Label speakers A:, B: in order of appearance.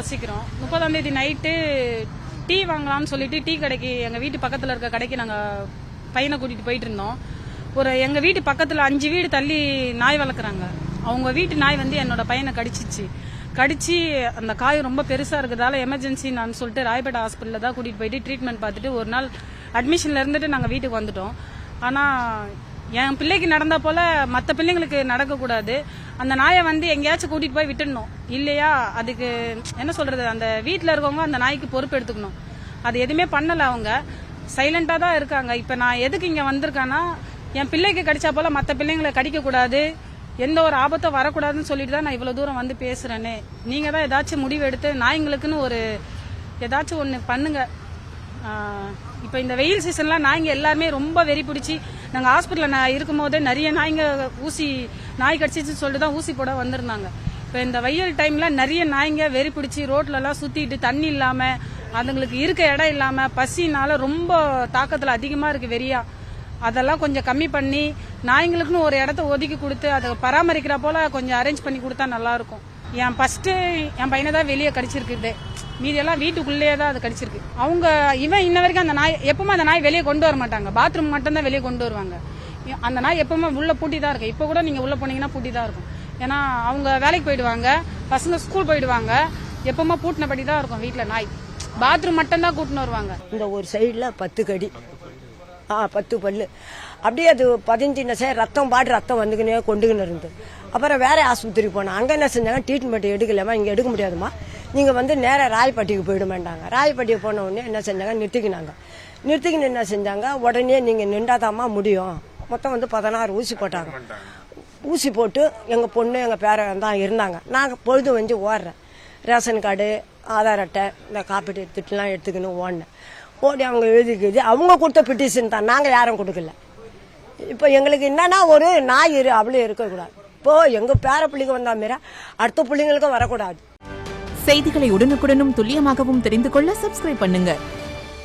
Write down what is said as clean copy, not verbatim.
A: வசிக்கிறோம். 30ஆம் தேதி night tea வாங்கலாம்னு சொல்லிட்டு டீ கடைக்கு எங்கள் வீட்டு பக்கத்தில் இருக்க கடைக்கு நாங்கள் பையனை கூட்டிகிட்டு போயிட்டு இருந்தோம். எங்கள் வீட்டு பக்கத்தில் 5 வீடு தள்ளி நாய் வளர்க்குறாங்க. அவங்க வீட்டு நாய் வந்து என்னோட பையனை கடிச்சு அந்த காயம் ரொம்ப பெருசாக இருக்கிறதால எமர்ஜென்சி நான் சொல்லிட்டு ராயப்பேட்டை ஹாஸ்பிட்டலில் தான் கூட்டிகிட்டு போயிட்டு ட்ரீட்மெண்ட் பார்த்துட்டு ஒரு நாள் அட்மிஷனில் இருந்துட்டு நாங்கள் வீட்டுக்கு வந்துட்டோம். ஆனால் என் பிள்ளைக்கு நடந்தா போல மற்ற பிள்ளைங்களுக்கு நடக்கக்கூடாது. அந்த நாயை வந்து எங்கேயாச்சும் கூட்டிகிட்டு போய் விட்டுடணும். இல்லையா அதுக்கு என்ன சொல்கிறது, அந்த வீட்டில் இருக்கவங்க அந்த நாய்க்கு பொறுப்பு எடுத்துக்கணும். அது எதுவுமே பண்ணலை. அவங்க சைலண்டாக தான் இருக்காங்க. இப்போ நான் எதுக்கு இங்கே வந்திருக்கேன்னா, என் பிள்ளைக்கு கடிச்சா போல மற்ற பிள்ளைங்களை கடிக்கக்கூடாது, எந்த ஒரு ஆபத்தும் வரக்கூடாதுன்னு சொல்லிட்டு தான் நான் இவ்வளோ தூரம் வந்து பேசுகிறேன்னு. நீங்கள் தான் ஏதாச்சும் முடிவு எடுத்து நாய்ங்களுக்குன்னு ஏதாச்சும் ஒன்று பண்ணுங்க. இப்போ இந்த வெயில் சீசன்லாம் நாய்ங்க எல்லாருமே ரொம்ப வெறி பிடிச்சி, நாங்கள் ஹாஸ்பிட்டலில் இருக்கும்போதே நிறைய நாய்ங்க நாய் கடிச்சிச்சுன்னு சொல்லிட்டு தான் ஊசி போட வந்திருந்தாங்க. இப்போ இந்த வெயில் டைமில் நிறைய நாய்ங்க வெறி பிடிச்சி ரோட்லலாம் சுற்றிட்டு தண்ணி இல்லாமல், அதுங்களுக்கு இருக்க இடம் இல்லாமல், பசினால ரொம்ப தாக்கத்தில் அதிகமாக இருக்குது வெறியா. அதெல்லாம் கொஞ்சம் கம்மி பண்ணி நாய்ங்களுக்குன்னு ஒரு இடத்த ஒதுக்கி கொடுத்து அதை பராமரிக்கிற போல கொஞ்சம் அரேஞ்ச் பண்ணி கொடுத்தா நல்லாயிருக்கும். என் பையனை தான் வெளியே கடிச்சிருக்குது, மீதியெல்லாம் வீட்டுக்குள்ளேயே தான் அது கடிச்சிருக்கு. இன்ன வரைக்கும் அந்த நாய் எப்பவுமே அந்த நாய் வெளியே கொண்டு வர மாட்டாங்க. பாத்ரூம் மட்டும் தான் வெளியே கொண்டு வருவாங்க. அந்த நாய் எப்பவுமே உள்ள பூட்டி தான் இருக்கு. இப்போ கூட நீங்க உள்ள போனீங்கன்னா பூட்டி தான் இருக்கும். ஏன்னா அவங்க வேலைக்கு போயிடுவாங்க, பசங்க ஸ்கூல் போயிடுவாங்க. எப்பவுமே பூட்டினபடி தான் இருக்கும் வீட்டில் நாய். பாத்ரூம் மட்டும் தான் கூட்டின்னு வருவாங்க.
B: இந்த ஒரு சைடில் 10 கடி, 10 பல்லு அப்படியே அது 15 ரத்தம் வந்துக்கினே கொண்டுக்கின்னு இருந்து. அப்புறம் வேற ஆஸ்பத்திரி போனோம். அங்கே என்ன செஞ்சாங்க, ட்ரீட்மெண்ட் எடுக்கலாமா, இங்கே எடுக்க முடியாதுமா, நீங்கள் வந்து நேராக ராயப்பட்டிக்கு போயிடுமேண்டாங்க. ராயப்பட்டிக்கு போன உடனே என்ன செஞ்சாங்க, நிறுத்திக்கின்னு என்ன செஞ்சாங்க, உடனே நீங்கள் நின்றாதாம்மா முடியும். மொத்தம் வந்து 16 ஊசி போட்டாங்க. ஊசி போட்டு எங்கள் பொண்ணு எங்கள் பேரன் தான் இருந்தாங்க. நாங்கள் பொழுது வந்து ஓடுறேன். ரேஷன் கார்டு, ஆதார் அட்டை, இந்த காப்பீட்டு திட்டம்லாம் எடுத்துக்கின்னு ஓடி அவங்க எழுதிக்குது. அவங்க கொடுத்த பெட்டிஷன் தான், நாங்கள் யாரும் கொடுக்கல. இப்போ எங்களுக்கு என்னன்னா, ஒரு நாய் அவளே இருக்கக்கூடாது. இப்போ எங்கள் பேர பிள்ளைங்க வந்தா மாரி அடுத்த பிள்ளைங்களுக்கும் வரக்கூடாது.
C: செய்திகளை உடனுக்குடனும் துல்லியமாகவும் தெரிந்து கொள்ள சப்ஸ்கிரைப் பண்ணுங்க.